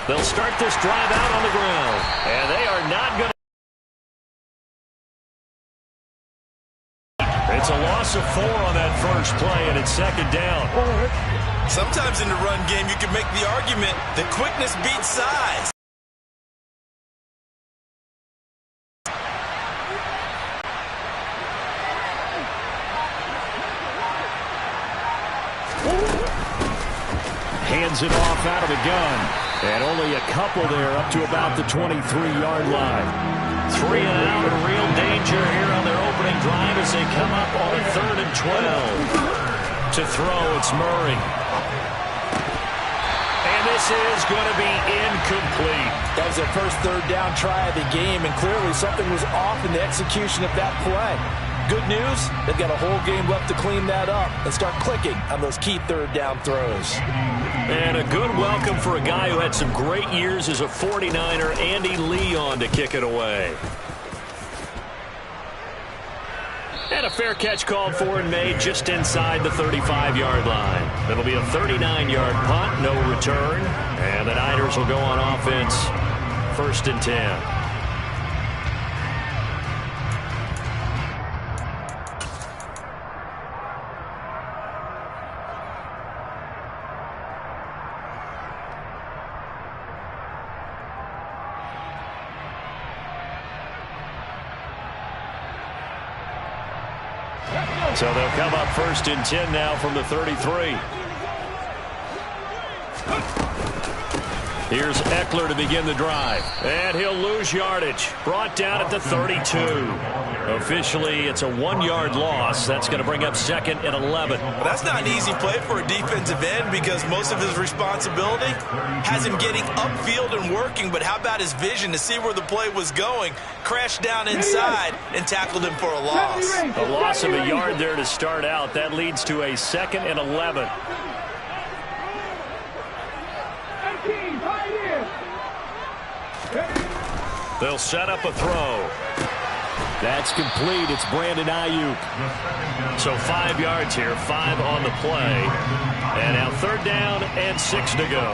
They'll start this drive out on the ground. And they are not going to. It's a loss of 4 on that first play, and it's second down. Sometimes in the run game, you can make the argument that quickness beats size. Hands it off out of the gun. And only a couple there up to about the 23-yard line. 3 and out in real danger here on their opening drive as they come up on a 3rd and 12. To throw, it's Murray. And this is going to be incomplete. That was their first 3rd down try of the game, and clearly something was off in the execution of that play. Good news, they've got a whole game left to clean that up and start clicking on those key 3rd down throws. And a good welcome for a guy who had some great years as a 49er, Andy Leon, to kick it away. And a fair catch called for and made just inside the 35-yard line. It'll be a 39-yard punt, no return. And the Niners will go on offense, 1st and 10. So they'll come up 1st and 10 now from the 33. Here's Eckler to begin the drive. And he'll lose yardage. Brought down at the 32. Officially, it's a 1-yard loss. That's going to bring up 2nd and 11. Well, that's not an easy play for a defensive end because most of his responsibility has him getting upfield and working. But how about his vision to see where the play was going? Crashed down inside and tackled him for a loss. A loss of a yard there to start out. That leads to a 2nd and 11. They'll set up a throw. That's complete. It's Brandon Ayuk. So 5 yards here, 5 on the play. And now 3rd down and 6 to go.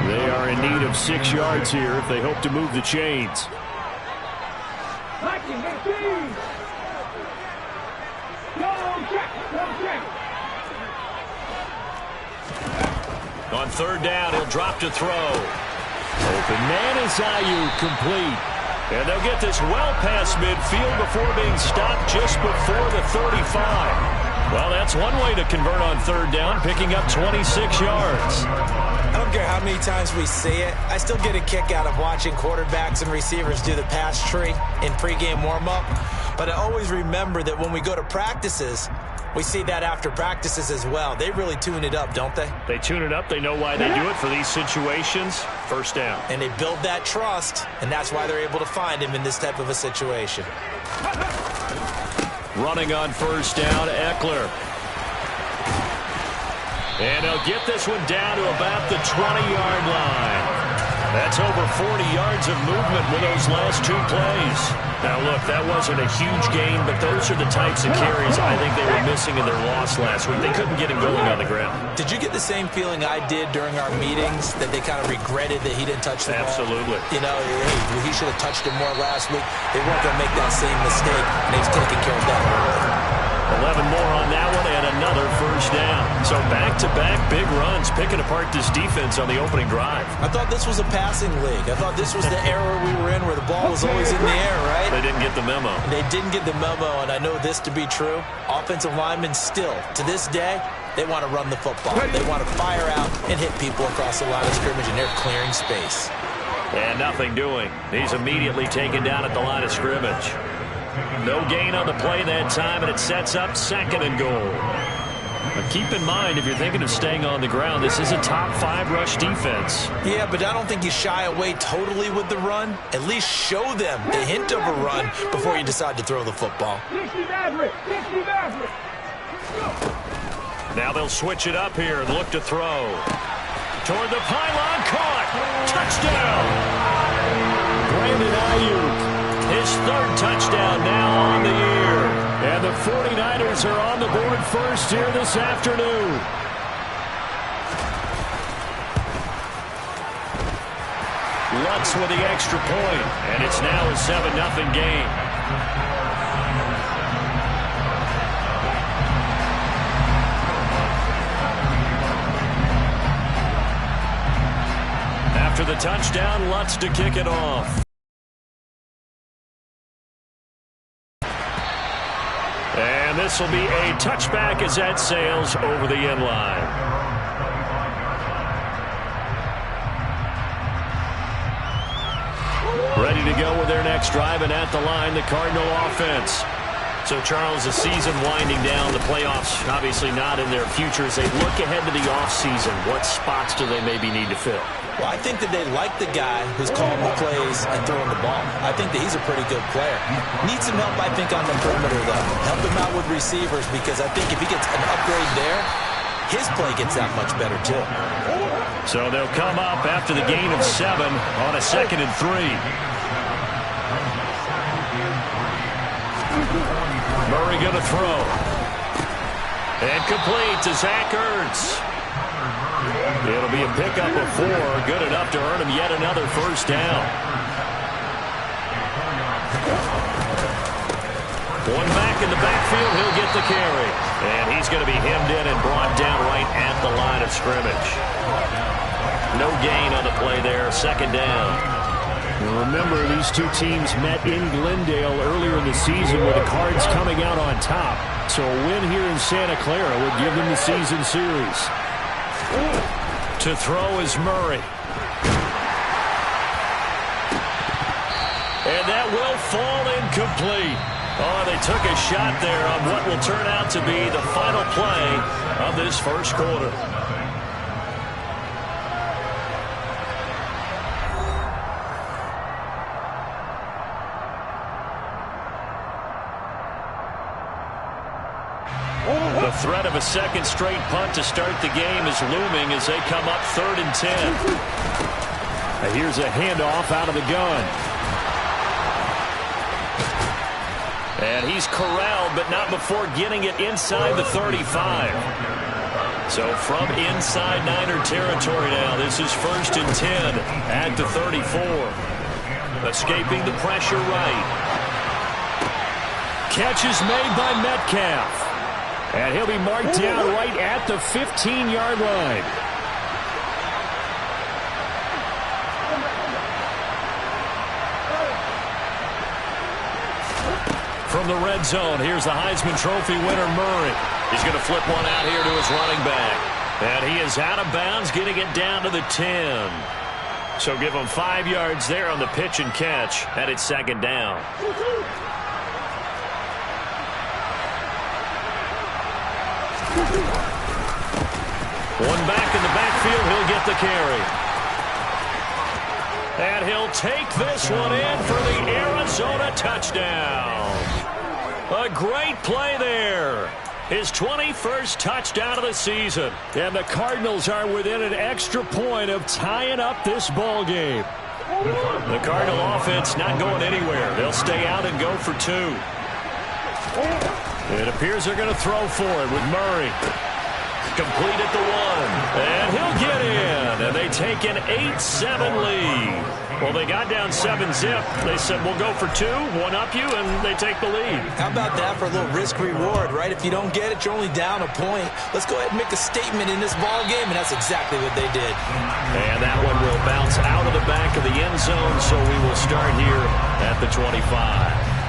They are in need of 6 yards here if they hope to move the chains. On 3rd down, he'll drop to throw. Open man is Ayuk, complete. And they'll get this well past midfield before being stopped just before the 35. Well, that's one way to convert on 3rd down, picking up 26 yards. I don't care how many times we see it. I still get a kick out of watching quarterbacks and receivers do the pass tree in pregame warm-up. But I always remember that when we go to practices, we see that after practices as well. They really tune it up, don't they? They tune it up. They know why they do it for these situations. 1st down. And they build that trust, and that's why they're able to find him in this type of a situation. Running on 1st down, Eckler. And he'll get this one down to about the 20-yard line. That's over 40 yards of movement with those last 2 plays. Now, look, that wasn't a huge gain, but those are the types of carries I think they were missing in their loss last week. They couldn't get him going on the ground. Did you get the same feeling I did during our meetings, that they kind of regretted that he didn't touch the ball? Absolutely. You know, hey, he should have touched him more last week. They weren't going to make that same mistake, and he's taking care of that early. 11 more on that one and another 1st down. So back-to-back big runs picking apart this defense on the opening drive. I thought this was a passing league. I thought this was the era we were in where the ball was always in the air, right? They didn't get the memo. They didn't get the memo, and I know this to be true. Offensive linemen still, to this day, they want to run the football. They want to fire out and hit people across the line of scrimmage, and they're clearing space. And nothing doing. He's immediately taken down at the line of scrimmage. No gain on the play that time, and it sets up 2nd and goal. But keep in mind, if you're thinking of staying on the ground, this is a top 5 rush defense. Yeah, but I don't think you shy away totally with the run. At least show them the hint of a run before you decide to throw the football. Now they'll switch it up here and look to throw. Toward the pylon, caught! Touchdown! Brandon Ayuk. His 3rd touchdown now on the year. And the 49ers are on the board first here this afternoon. Lutz with the extra point, and it's now a 7-0 game. After the touchdown, Lutz to kick it off. And this will be a touchback as that sails over the end line. Ready to go with their next drive, and at the line, the Cardinal offense. So, Charles, the season winding down, the playoffs obviously not in their future. As they look ahead to the offseason, what spots do they maybe need to fill? Well, I think that they like the guy who's calling the plays and throwing the ball. I think that he's a pretty good player. Needs some help, I think, on the perimeter, though. Help him out with receivers, because I think if he gets an upgrade there, his play gets that much better, too. So they'll come up after the gain of 7 on a 2nd and 3. Murray going to throw. And complete to Zach Ertz. It'll be a pickup of 4. Good enough to earn him yet another first down. One back in the backfield. He'll get the carry. And he's going to be hemmed in and brought down right at the line of scrimmage. No gain on the play there. 2nd down. Remember, these two teams met in Glendale earlier in the season with the Cards coming out on top. So a win here in Santa Clara would give them the season series. To throw is Murray. And that will fall incomplete. Oh, they took a shot there on what will turn out to be the final play of this first quarter. The threat of a second straight punt to start the game is looming as they come up 3rd and 10. And here's a handoff out of the gun. And he's corralled, but not before getting it inside the 35. So from inside Niner territory now, this is 1st and 10 at the 34. Escaping the pressure right. Catch is made by Metcalf. And he'll be marked down right at the 15-yard line. From the red zone, here's the Heisman Trophy winner, Murray. He's going to flip one out here to his running back. And he is out of bounds, getting it down to the 10. So give him 5 yards there on the pitch and catch, and it's 2nd down. One back in the backfield, he'll get the carry. And he'll take this one in for the Arizona touchdown. A great play there. His 21st touchdown of the season. And the Cardinals are within an extra point of tying up this ball game. The Cardinal offense not going anywhere. They'll stay out and go for 2. It appears they're going to throw for it with Murray. Complete at the 1. And he'll get in. And they take an 8-7 lead. Well, they got down 7-zip. They said, we'll go for 2, one up you, and they take the lead. How about that for a little risk-reward, right? If you don't get it, you're only down a point. Let's go ahead and make a statement in this ball game, and that's exactly what they did. And that one will bounce out of the back of the end zone, so we will start here at the 25.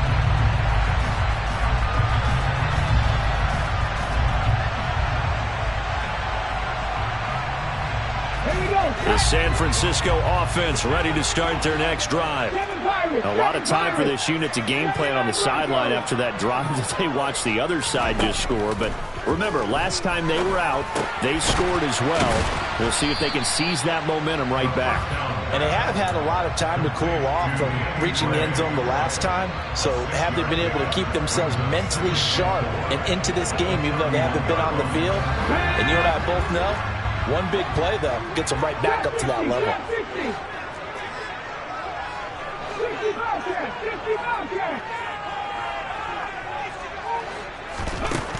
The San Francisco offense ready to start their next drive. A lot of time for this unit to game plan on the sideline after that drive that they watched the other side just score. But remember, last time they were out, they scored as well. We'll see if they can seize that momentum right back. And they have had a lot of time to cool off from reaching the end zone the last time. So have they been able to keep themselves mentally sharp and into this game, even though they haven't been on the field? And you and I both know, one big play, though, gets them right back up to that level.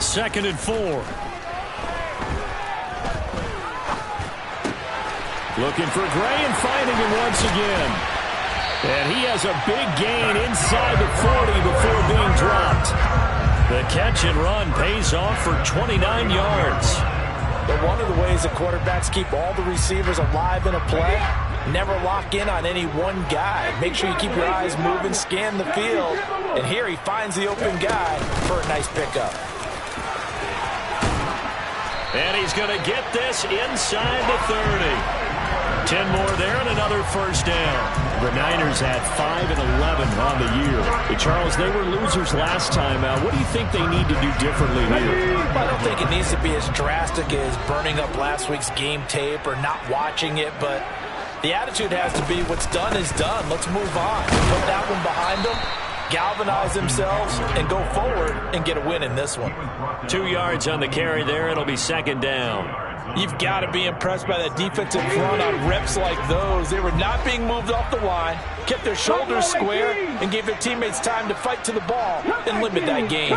Second and 4. Looking for Gray and finding him once again. And he has a big gain inside the 40 before being dropped. The catch and run pays off for 29 yards. But one of the ways the quarterbacks keep all the receivers alive in a play, never lock in on any one guy. Make sure you keep your eyes moving, scan the field. And here he finds the open guy for a nice pickup. And he's going to get this inside the 30. 10 more there and another first down. The Niners had 5 and 11 on the year. But Charles, they were losers last time out. What do you think they need to do differently here? I don't think it needs to be as drastic as burning up last week's game tape or not watching it, but the attitude has to be what's done is done. Let's move on. Put that one behind them, galvanize themselves, and go forward and get a win in this one. 2 yards on the carry there. It'll be second down. You've got to be impressed by that defensive front on reps like those. They were not being moved off the line, kept their shoulders square, and gave their teammates time to fight to the ball and limit that game.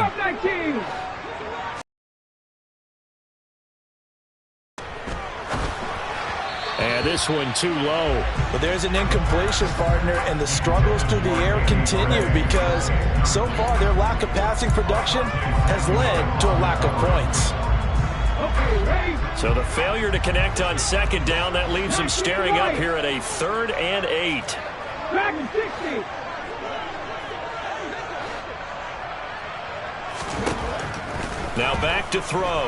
And this one too low. But there's an incompletion, partner, and the struggles through the air continue because so far their lack of passing production has led to a lack of points. So the failure to connect on second down, that leaves them staring up here at a 3rd and 8. Back to 60. Now back to throw.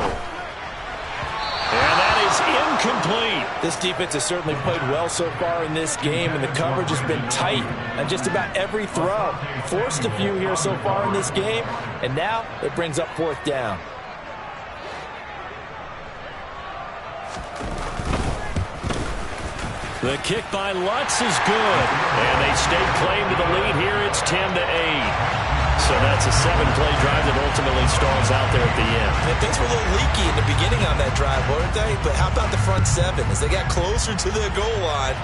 And that is incomplete. This defense has certainly played well so far in this game, and the coverage has been tight on just about every throw. Forced a few here so far in this game, and now it brings up 4th down. The kick by Lutz is good. And they stake claim to the lead here. It's 10-8. So that's a 7-play drive that ultimately stalls out there at the end. And things were a little leaky in the beginning on that drive, weren't they? But how about the front 7? As they got closer to their goal line,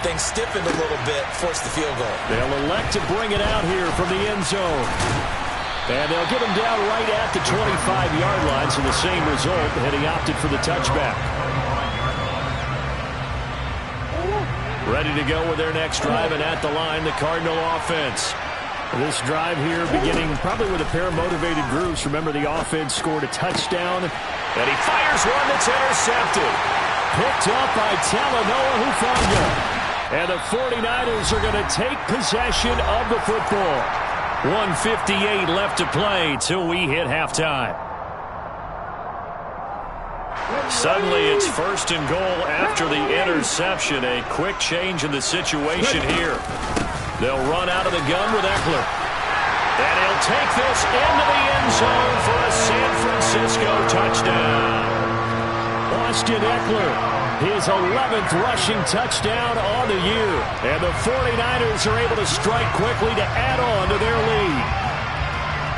things stiffened a little bit, forced the field goal. They'll elect to bring it out here from the end zone. And they'll get him down right at the 25-yard line, so the same result, and he opted for the touchback. Ready to go with their next drive, and at the line, the Cardinal offense. This drive here beginning probably with a pair of motivated groups. Remember, the offense scored a touchdown. And he fires one that's intercepted. Picked up by Talanoa Hufanga. And the 49ers are going to take possession of the football. 1:58 left to play till we hit halftime. Suddenly it's 1st and goal after the interception. A quick change in the situation here. They'll run out of the gun with Eckler. And he'll take this into the end zone for a San Francisco touchdown. Austin Eckler, his 11th rushing touchdown on the year. And the 49ers are able to strike quickly to add on to their lead.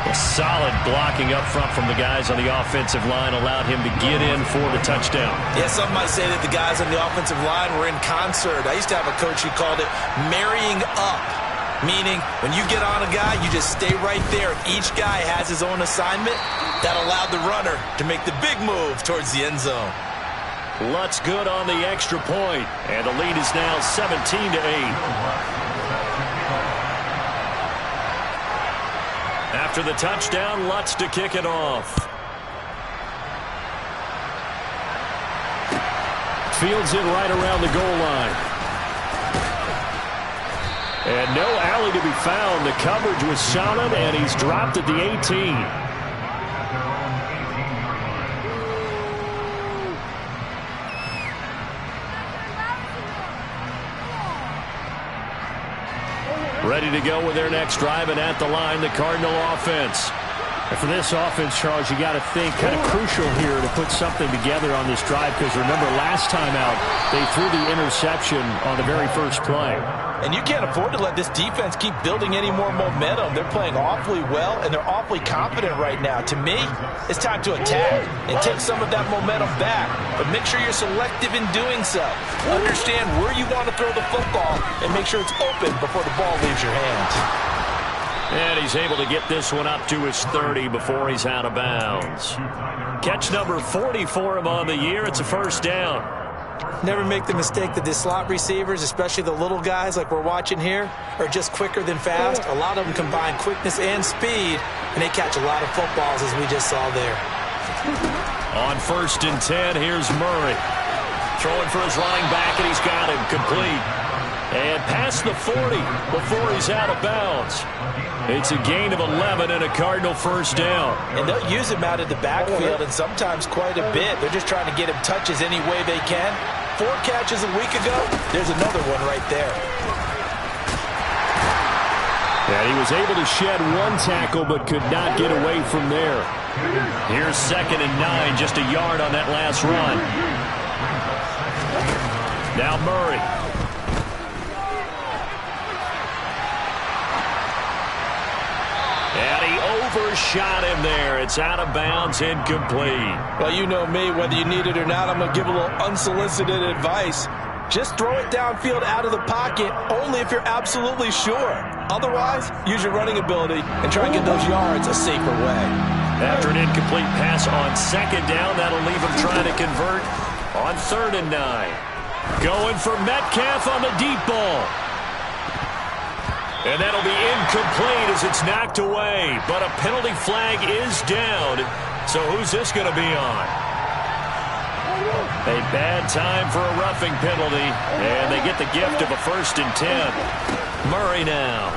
A solid blocking up front from the guys on the offensive line allowed him to get in for the touchdown. Yeah, some might say that the guys on the offensive line were in concert. I used to have a coach who called it marrying up, meaning when you get on a guy, you just stay right there. Each guy has his own assignment. That allowed the runner to make the big move towards the end zone. Lutz good on the extra point, and the lead is now 17-8. After the touchdown, Lutz to kick it off. Fields it right around the goal line. And no alley to be found. The coverage was solid, and he's dropped at the 18. Ready to go with their next drive, and at the line, the Cardinal offense. And for this offense, Charles, you got to think kind of crucial here to put something together on this drive, because remember, last time out, they threw the interception on the very first play. And you can't afford to let this defense keep building any more momentum. They're playing awfully well, and they're awfully confident right now. To me, it's time to attack and take some of that momentum back. But make sure you're selective in doing so. Understand where you want to throw the football and make sure it's open before the ball leaves your hands. And he's able to get this one up to his 30 before he's out of bounds. Catch number 40 for him on the year. It's a first down. Never make the mistake that the slot receivers, especially the little guys like we're watching here, are just quicker than fast. A lot of them combine quickness and speed, and they catch a lot of footballs, as we just saw there. On 1st and 10, here's Murray. Throwing for his running back, and he's got him complete. And past the 40 before he's out of bounds. It's a gain of 11 and a Cardinal first down. And they'll use him out of the backfield, and sometimes quite a bit. They're just trying to get him touches any way they can. 4 catches a week ago, there's another one right there. And he was able to shed 1 tackle, but could not get away from there. Here's 2nd and 9, just a yard on that last run. Now Murray. And he overshot him there. It's out of bounds, incomplete. Well, you know me, whether you need it or not, I'm going to give a little unsolicited advice. Just throw it downfield out of the pocket only if you're absolutely sure. Otherwise, use your running ability and try and get those yards a safer way. After an incomplete pass on 2nd down, that'll leave him trying to convert on 3rd and 9. Going for Metcalf on the deep ball. And that'll be incomplete as it's knocked away. But a penalty flag is down. So who's this going to be on? A bad time for a roughing penalty. And they get the gift of a 1st and 10. Murray now.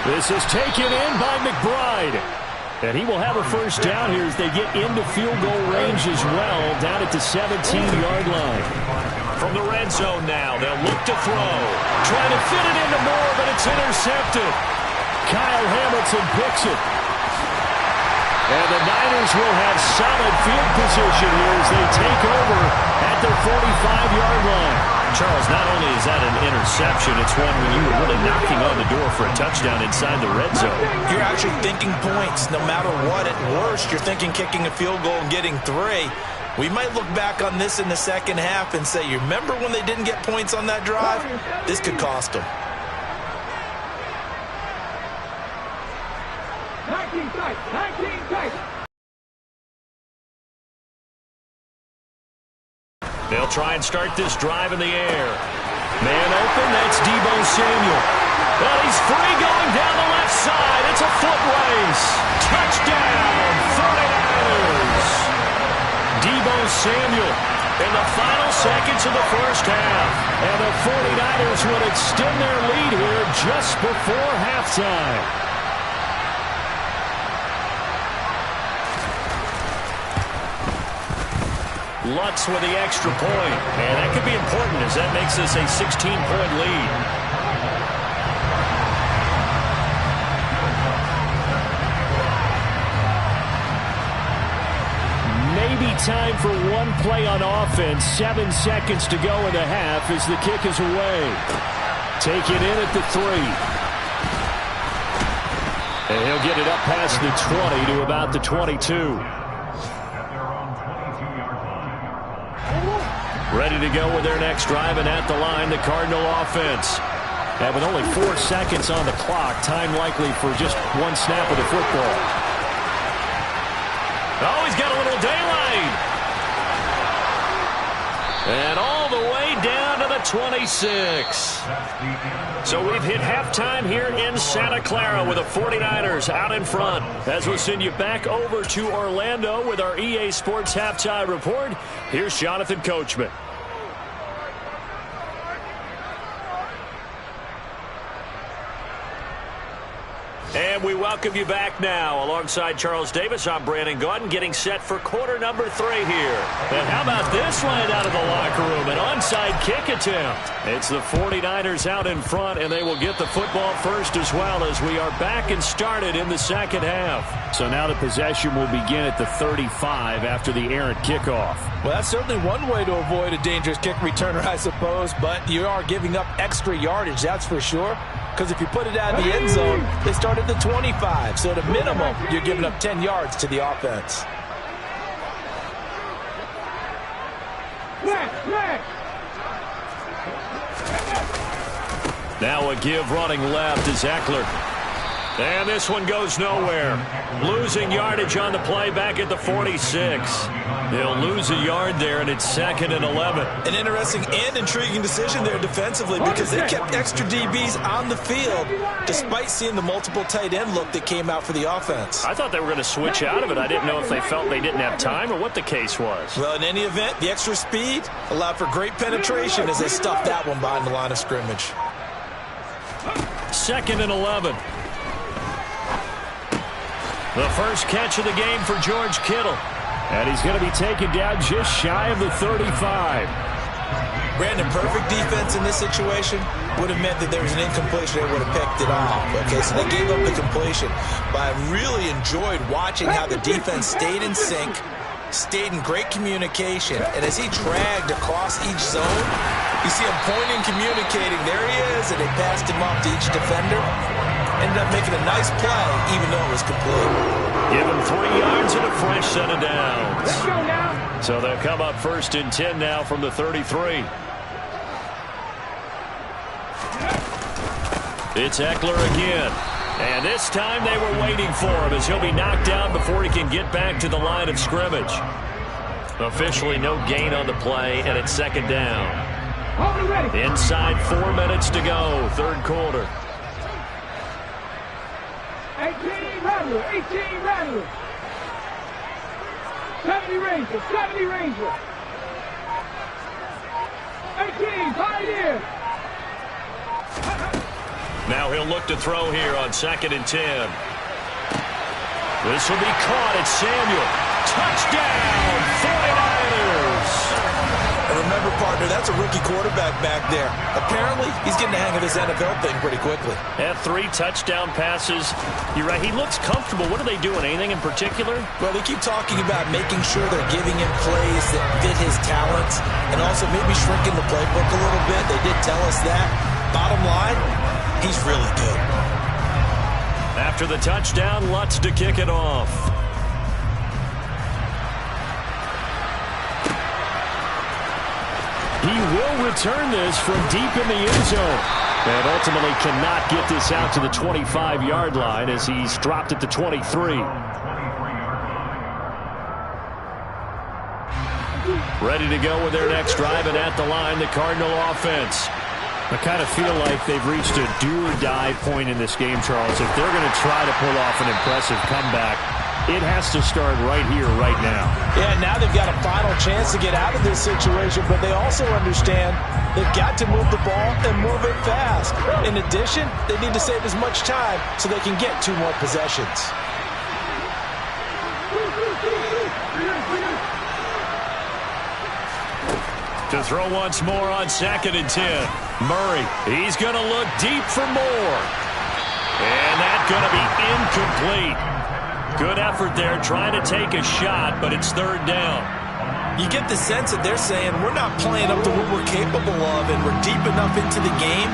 This is taken in by McBride. And he will have a first down here as they get into field goal range as well, down at the 17-yard line. From the red zone now, they'll look to throw. Trying to fit it into Moore, but it's intercepted. Kyle Hamilton picks it. And the Niners will have solid field position here as they take over at their 45-yard line. Charles, not only is that an interception, it's one when you were really knocking on the door for a touchdown inside the red zone. You're actually thinking points no matter what. At worst, you're thinking kicking a field goal and getting 3. We might look back on this in the second half and say, you remember when they didn't get points on that drive? This could cost them. 19 tight, 19 tight. They'll try and start this drive in the air. Man open, that's Deebo Samuel. But he's free going down the left side. It's a foot race. Touchdown, 49ers. Deebo Samuel in the final seconds of the first half. And the 49ers would extend their lead here just before halftime. Lutz with the extra point. And that could be important as that makes this a 16-point lead. Maybe time for one play on offense. 7 seconds to go in the half as the kick is away. Take it in at the 3. And he'll get it up past the 20 to about the 22. Ready to go with their next drive, and at the line, the Cardinal offense. And with only 4 seconds on the clock, time likely for just one snap of the football. Oh, he's got a little daylight. And all the way down to the 26. So we've hit halftime here in Santa Clara with the 49ers out in front. As we'll send you back over to Orlando with our EA Sports Halftime Report, here's Jonathan Coachman. And we welcome you back now. Alongside Charles Davis, I'm Brandon Gaudin, getting set for quarter number 3 here. And how about this line out of the locker room? An onside kick attempt. It's the 49ers out in front, and they will get the football first as well as we are back and started in the second half. So now the possession will begin at the 35 after the errant kickoff. Well, that's certainly one way to avoid a dangerous kick returner, I suppose, but you are giving up extra yardage, that's for sure. Because if you put it out in the end zone, they start at the 25. So at a minimum, you're giving up 10 yards to the offense. Now a give running left is Eckler. And this one goes nowhere. Losing yardage on the play back at the 46. They'll lose a yard there, and it's 2nd and 11. An interesting and intriguing decision there defensively because they kept extra DBs on the field despite seeing the multiple tight end look that came out for the offense. I thought they were going to switch out of it. I didn't know if they felt they didn't have time or what the case was. Well, in any event, the extra speed allowed for great penetration as they stuffed that one behind the line of scrimmage. 2nd and 11. The first catch of the game for George Kittle. And he's going to be taken down just shy of the 35. Brandon, perfect defense in this situation would have meant that there was an incompletion. They would have picked it off. Okay, so they gave up the completion. But I really enjoyed watching how the defense stayed in sync, stayed in great communication. And as he dragged across each zone, you see him pointing, communicating. There he is, and they passed him off to each defender. Ended up making a nice play, even though it was complete. Give him 3 yards and a fresh set of downs. Let's go now. So they'll come up 1st and 10 now from the 33. It's Eckler again. And this time they were waiting for him as he'll be knocked down before he can get back to the line of scrimmage. Officially no gain on the play, and it's 2nd down. Hold it ready. Inside 4 minutes to go, 3rd quarter. 18 Rattler, 18 Rattler. 70 Ranger, 70 Ranger. 18 Pioneer. Now he'll look to throw here on 2nd and 10. This will be caught at Samuel. Touchdown, 49ers. And remember, partner, that's a rookie quarterback back there. Apparently, he's getting the hang of this NFL thing pretty quickly. Had 3 touchdown passes. You're right, he looks comfortable. What are they doing? Anything in particular? Well, they keep talking about making sure they're giving him plays that fit his talents and also maybe shrinking the playbook a little bit. They did tell us that. Bottom line, he's really good. After the touchdown, Lutz to kick it off. He will return this from deep in the end zone. And ultimately cannot get this out to the 25-yard line as he's dropped at the 23. Ready to go with their next drive, and at the line, the Cardinal offense. I kind of feel like they've reached a do-or-die point in this game, Charles. If they're going to try to pull off an impressive comeback, it has to start right here, right now. Yeah, now they've got a final chance to get out of this situation, but they also understand they've got to move the ball and move it fast. In addition, they need to save as much time so they can get 2 more possessions. To throw once more on 2nd and 10. Murray, he's going to look deep for more. And that's going to be incomplete. Good effort there trying to take a shot, but it's 3rd down. You get the sense that they're saying we're not playing up to what we're capable of, and we're deep enough into the game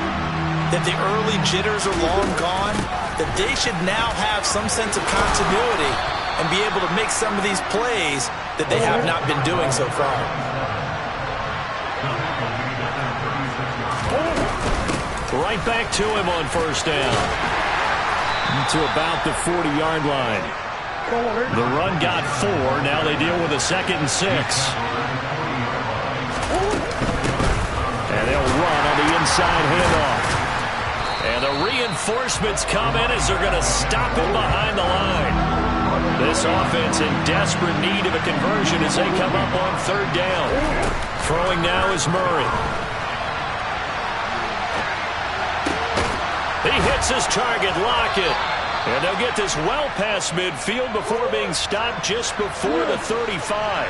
that the early jitters are long gone, that they should now have some sense of continuity and be able to make some of these plays that they have not been doing so far. Right back to him on 1st down. To about the 40-yard line. The run got 4. Now they deal with a 2nd and 6. And they'll run on the inside handoff. And the reinforcements come in as they're going to stop him behind the line. This offense in desperate need of a conversion as they come up on 3rd down. Throwing now is Murray. He hits his target, Lockett. And they'll get this well past midfield before being stopped just before the 35.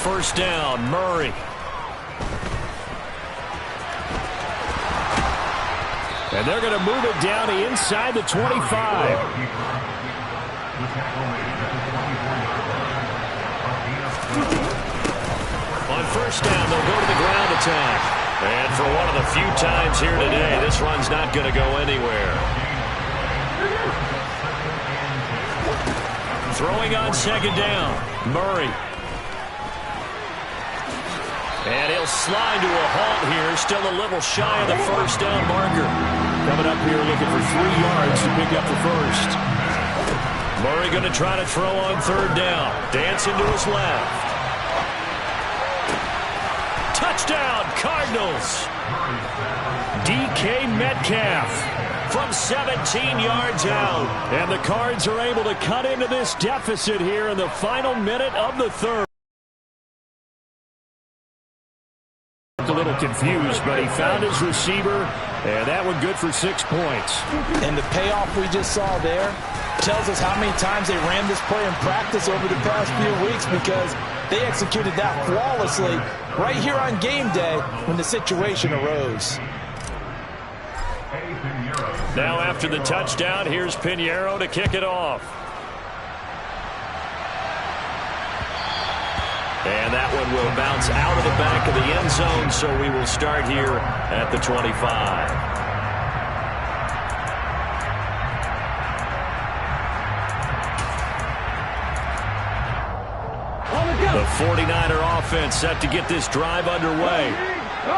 1st down, Murray. And they're going to move it down to inside the 25. On 1st down, they'll go to the ground attack. And for one of the few times here today, this run's not going to go anywhere. Throwing on 2nd down, Murray. And he'll slide to a halt here. Still a little shy of the first down marker. Coming up here looking for 3 yards to pick up the first. Murray going to try to throw on third down. Dancing to his left. Touchdown, Cardinals. DK Metcalf from 17 yards out. And the Cards are able to cut into this deficit here in the final minute of the third. A little confused, but he found his receiver, and that one good for 6 points. And the payoff we just saw there tells us how many times they ran this play in practice over the past few weeks, because they executed that flawlessly right here on game day when the situation arose. Now after the touchdown, here's Pinheiro to kick it off. And that one will bounce out of the back of the end zone, so we will start here at the 25. The 49er offense set to get this drive underway.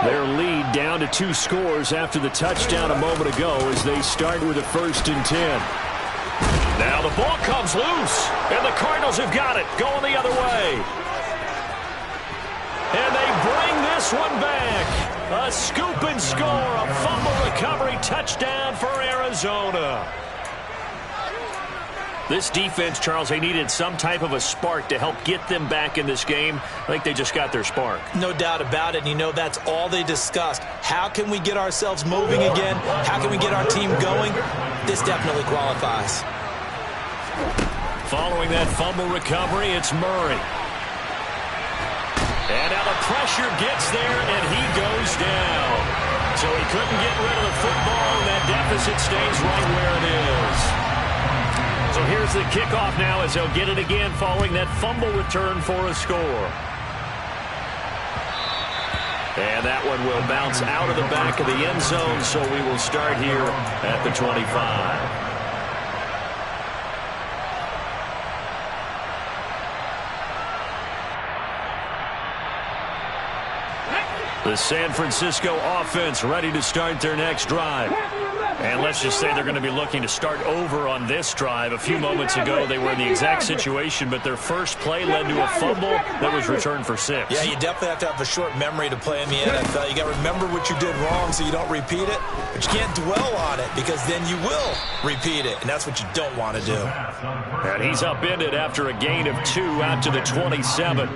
Their lead down to 2 scores after the touchdown a moment ago as they start with a 1st and 10. Now the ball comes loose, and the Cardinals have got it, going the other way. And they bring this one back. A scoop and score, a fumble recovery touchdown for Arizona. This defense, Charles, they needed some type of a spark to help get them back in this game. I think they just got their spark. No doubt about it. And you know, that's all they discussed. How can we get ourselves moving again? How can we get our team going? This definitely qualifies. Following that fumble recovery, it's Murray. And now the pressure gets there, and he goes down. So he couldn't get rid of the football, and that deficit stays right where it is. So here's the kickoff now as they'll get it again following that fumble return for a score. And that one will bounce out of the back of the end zone, so we will start here at the 25. The San Francisco offense ready to start their next drive. And let's just say they're going to be looking to start over on this drive. A few moments ago, they were in the exact situation, but their first play led to a fumble that was returned for 6. Yeah, you definitely have to have a short memory to play in the NFL. You got to remember what you did wrong so you don't repeat it, but you can't dwell on it because then you will repeat it, and that's what you don't want to do. And he's upended after a gain of 2 out to the 27.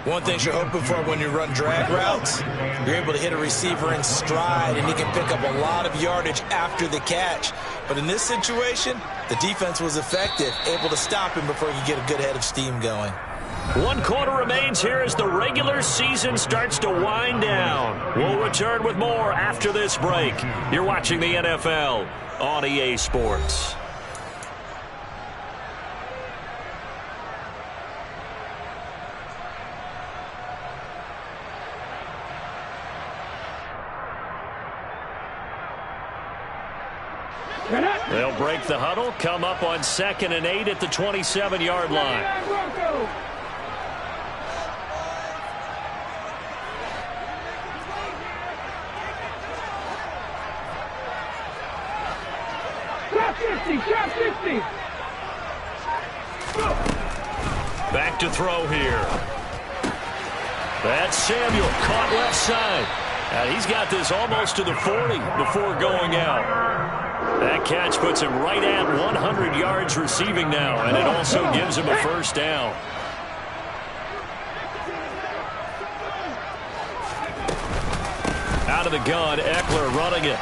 One thing you're hoping for when you run drag routes, you're able to hit a receiver in stride, and he can pick up a lot of yardage after the catch. But in this situation, the defense was effective, able to stop him before he could get a good head of steam going. 1 quarter remains here as the regular season starts to wind down. We'll return with more after this break. You're watching the NFL on EA Sports. They'll break the huddle, come up on 2nd and 8 at the 27-yard line. Shot 50. Back to throw here. That's Samuel, caught left side. And he's got this almost to the 40 before going out. That catch puts him right at 100 yards receiving now, and it also gives him a first down. Out of the gun, Eckler running it.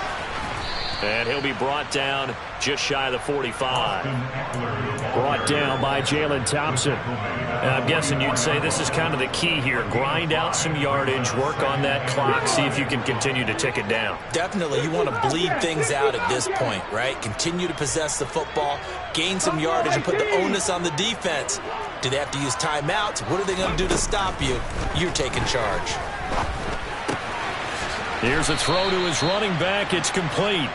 And he'll be brought down just shy of the 45. Brought down by Jalen Thompson. And I'm guessing you'd say this is kind of the key here. Grind out some yardage, work on that clock, see if you can continue to tick it down. Definitely. You want to bleed things out at this point, right? Continue to possess the football, gain some yardage, and put the onus on the defense. Do they have to use timeouts? What are they going to do to stop you? You're taking charge. Here's a throw to his running back. It's complete.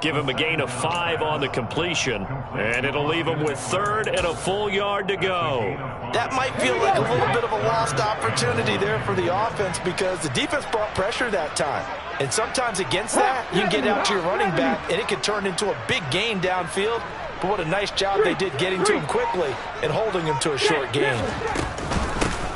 Give him a gain of 5 on the completion, and it'll leave him with 3rd and a full yard to go. That might feel like a little bit of a lost opportunity there for the offense because the defense brought pressure that time. And sometimes against that, you can get out to your running back, and it can turn into a big gain downfield. But what a nice job they did getting to him quickly and holding him to a short gain.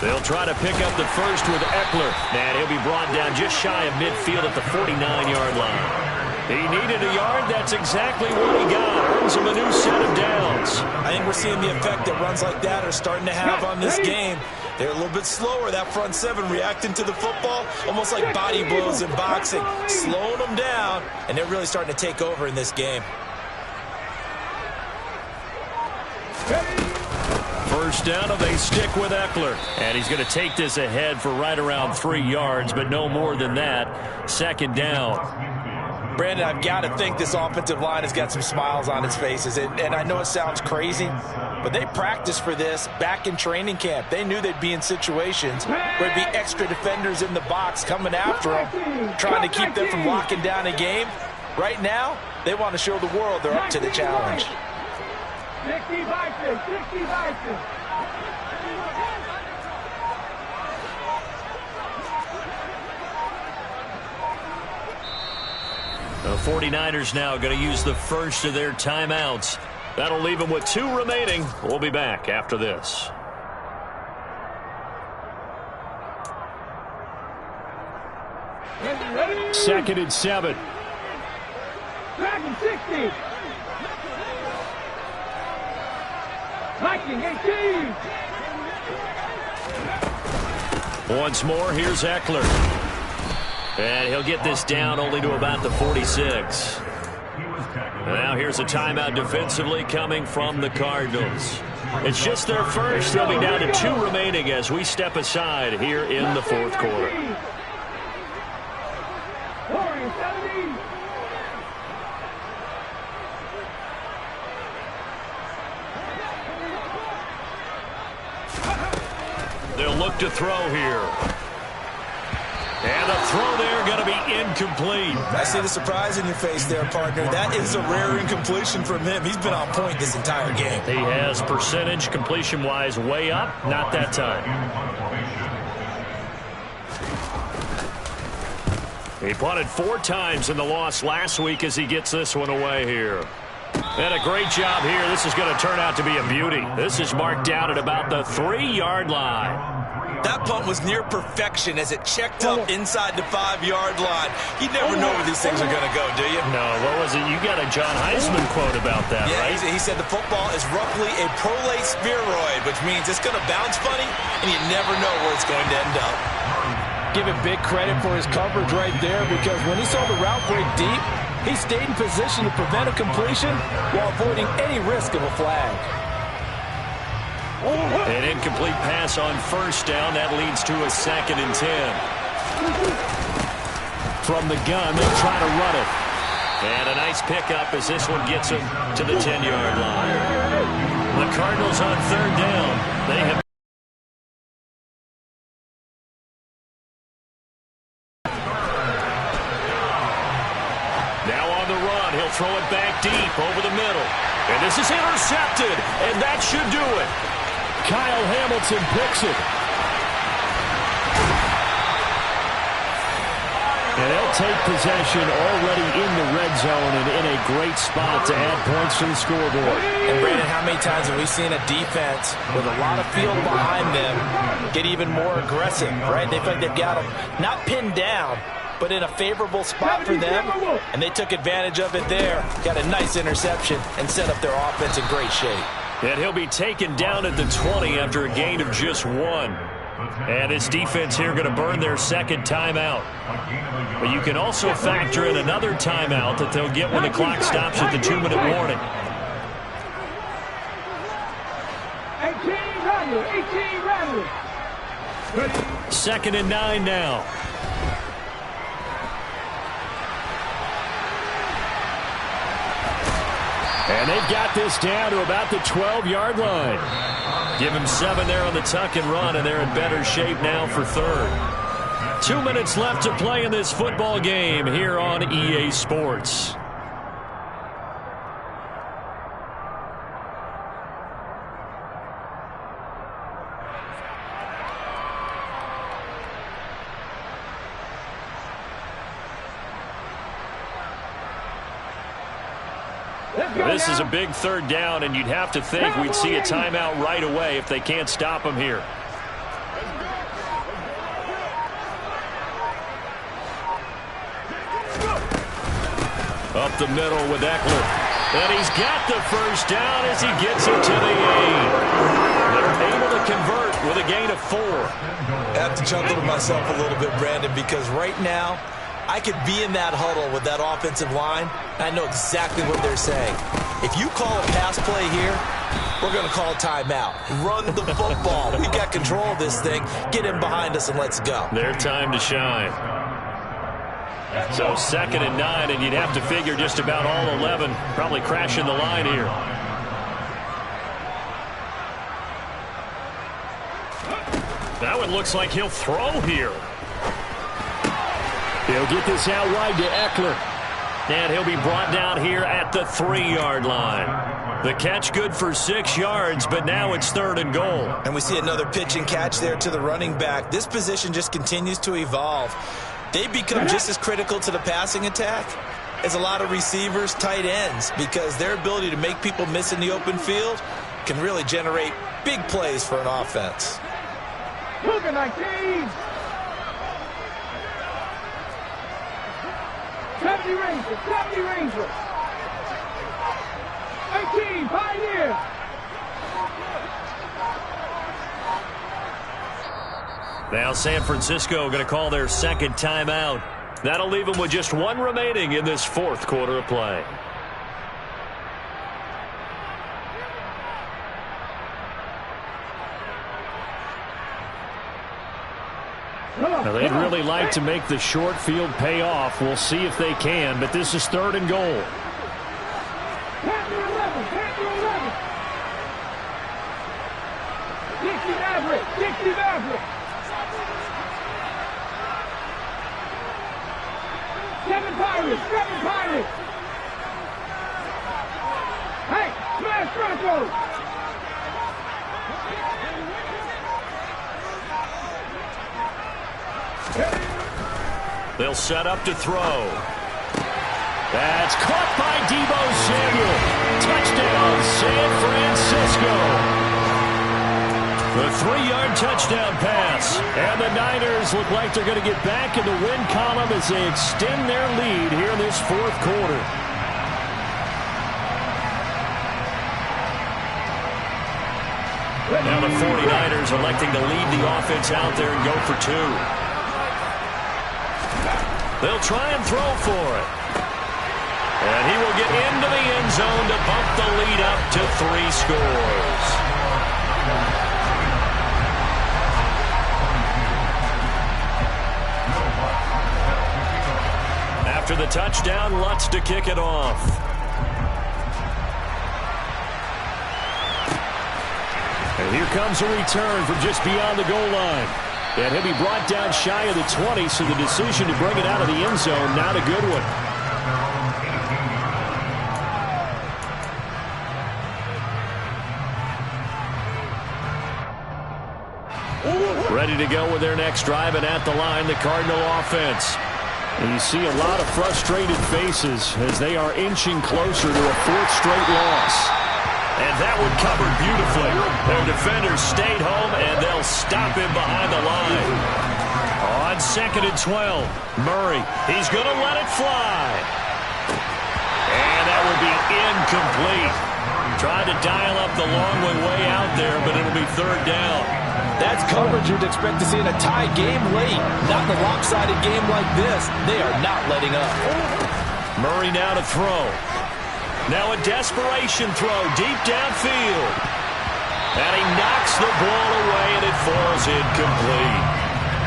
They'll try to pick up the first with Eckler, and he'll be brought down just shy of midfield at the 49-yard line. He needed a yard. That's exactly what he got. Earns him a new set of downs. I think we're seeing the effect that runs like that are starting to have on this game. They're a little bit slower, that front 7, reacting to the football, almost like body blows in boxing, slowing them down, and they're really starting to take over in this game. First down, and they stick with Eckler. And he's going to take this ahead for right around 3 yards, but no more than that. 2nd down. Brandon, I've got to think this offensive line has got some smiles on its faces. And I know it sounds crazy, but they practiced for this back in training camp. They knew they'd be in situations where there'd be extra defenders in the box coming after them, trying to keep them from locking down a game. Right now, they want to show the world they're up to the challenge. 60 Vikings, 60 Vikings. The 49ers now going to use the first of their timeouts. That'll leave them with 2 remaining. We'll be back after this. Ready? 2nd and 7. Back in 60. Viking 18. Once more, here's Eckler. And he'll get this down only to about the 46. Now here's a timeout defensively coming from the Cardinals. It's just their first. They'll be down to 2 remaining as we step aside here in the 4th quarter. 70. They'll look to throw here. And the throw there going to be incomplete. I see the surprise in your face there, partner. That is a rare incompletion from him. He's been on point this entire game. He has percentage completion-wise way up. Not that time. He punted 4 times in the loss last week as he gets this one away here. And a great job here. This is going to turn out to be a beauty. This is marked down at about the 3-yard line. That punt was near perfection as it checked up inside the 5-yard line. You never know where these things are going to go, do you? No, what was it? You got a John Heisman quote about that, yeah, right? He said the football is roughly a prolate spheroid, which means it's going to bounce funny, and you never know where it's going to end up. Give him big credit for his coverage right there because when he saw the route break deep, he stayed in position to prevent a completion while avoiding any risk of a flag. An incomplete pass on 1st down. That leads to a 2nd and 10. From the gun, they'll try to run it. And a nice pickup as this one gets them to the 10-yard line. The Cardinals on 3rd down. They have now on the run. He'll throw it back deep over the middle. And this is intercepted, and that should do it. Kyle Hamilton picks it. And they'll take possession already in the red zone and in a great spot to add points to the scoreboard. And Brandon, how many times have we seen a defense with a lot of field behind them get even more aggressive, right? They feel like they've got them not pinned down, but in a favorable spot for them, and they took advantage of it there. Got a nice interception and set up their offense in great shape. And he'll be taken down at the 20 after a gain of just 1. And his defense here going to burn their 2nd timeout. But you can also factor in another timeout that they'll get when the clock stops at the 2-minute warning. 18 Rattler. 2nd and 9 now. And they've got this down to about the 12-yard line. Give him 7 there on the tuck and run, and they're in better shape now for 3rd. 2 minutes left to play in this football game here on EA Sports. This is a big third down, and you'd have to think we'd see a timeout right away if they can't stop him here. Up the middle with Eckler. And he's got the first down as he gets it to the 8. They're able to convert with a gain of 4. I have to chuckle to myself a little bit, Brandon, because right now I could be in that huddle with that offensive line, and I know exactly what they're saying. If you call a pass play here, we're going to call a timeout. Run the football. We got control of this thing. Get in behind us and let's go. Their time to shine. So 2nd and 9, and you'd have to figure just about all 11 probably crashing the line here. That one looks like he'll throw here. He'll get this out wide to Eckler. And he'll be brought down here at the 3-yard line. The catch good for 6 yards, but now it's 3rd and goal. And we see another pitch and catch there to the running back. This position just continues to evolve. They become just as critical to the passing attack as a lot of receivers, tight ends, because their ability to make people miss in the open field can really generate big plays for an offense. Look at 19. 70 Rangers, 70 Rangers. 18, Pioneer. Now San Francisco going to call their 2nd timeout. That'll leave them with just 1 remaining in this 4th quarter of play. Now they'd really like to make the short field pay off. We'll see if they can, but this is 3rd and goal. Panther 11, Panther 11. Dixie Maverick, Dixie Maverick. 7 Pirates, 7 Pirates. Hey, smash Broncos. They'll set up to throw. That's caught by Deebo Samuel. Touchdown, San Francisco. The 3-yard touchdown pass. And the Niners look like they're going to get back in the win column as they extend their lead here in this 4th quarter. Now the 49ers electing to lead the offense out there and go for 2. They'll try and throw for it. And he will get into the end zone to bump the lead up to 3 scores. After the touchdown, Lutz to kick it off. And here comes a return from just beyond the goal line. And he'll be brought down shy of the 20, so the decision to bring it out of the end zone, not a good one. Ready to go with their next drive, and at the line, the Cardinal offense. And you see a lot of frustrated faces as they are inching closer to a 4th straight loss. And that one covered beautifully. Their defenders stayed home, and they'll stop him behind the line. On 2nd and 12, Murray, he's going to let it fly. And that would be incomplete. Tried to dial up the long way out there, but it'll be 3rd down. That's coverage you'd expect to see in a tie game late. Not in a lopsided game like this. They are not letting up. Murray now to throw. Now a desperation throw deep downfield. And he knocks the ball away, and it falls incomplete.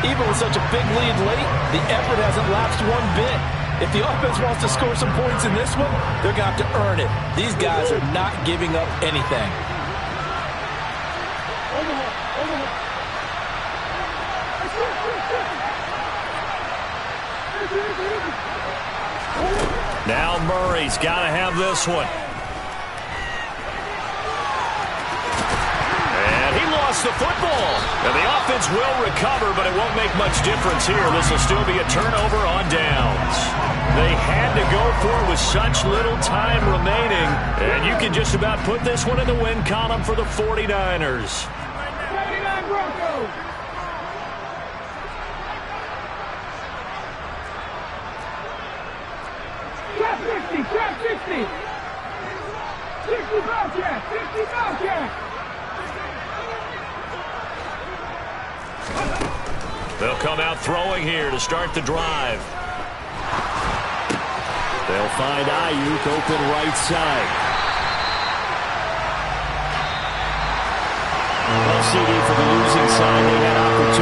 Even with such a big lead late, the effort hasn't lapsed one bit. If the offense wants to score some points in this one, they're going to have to earn it. These guys are not giving up anything. Now Murray's got to have this one. And he lost gets the football. And the offense will recover, but it won't make much difference here. This will still be a turnover on downs. They had to go for it with such little time remaining. And you can just about put this one in the win column for the 49ers. 79 Broncos. Trap 60, trap 60. 60 Bobcat, 60 Bobcat. They'll come out throwing here to start the drive. They'll find Ayuk open right side. Well, CD, for the losing side, they had opportunity.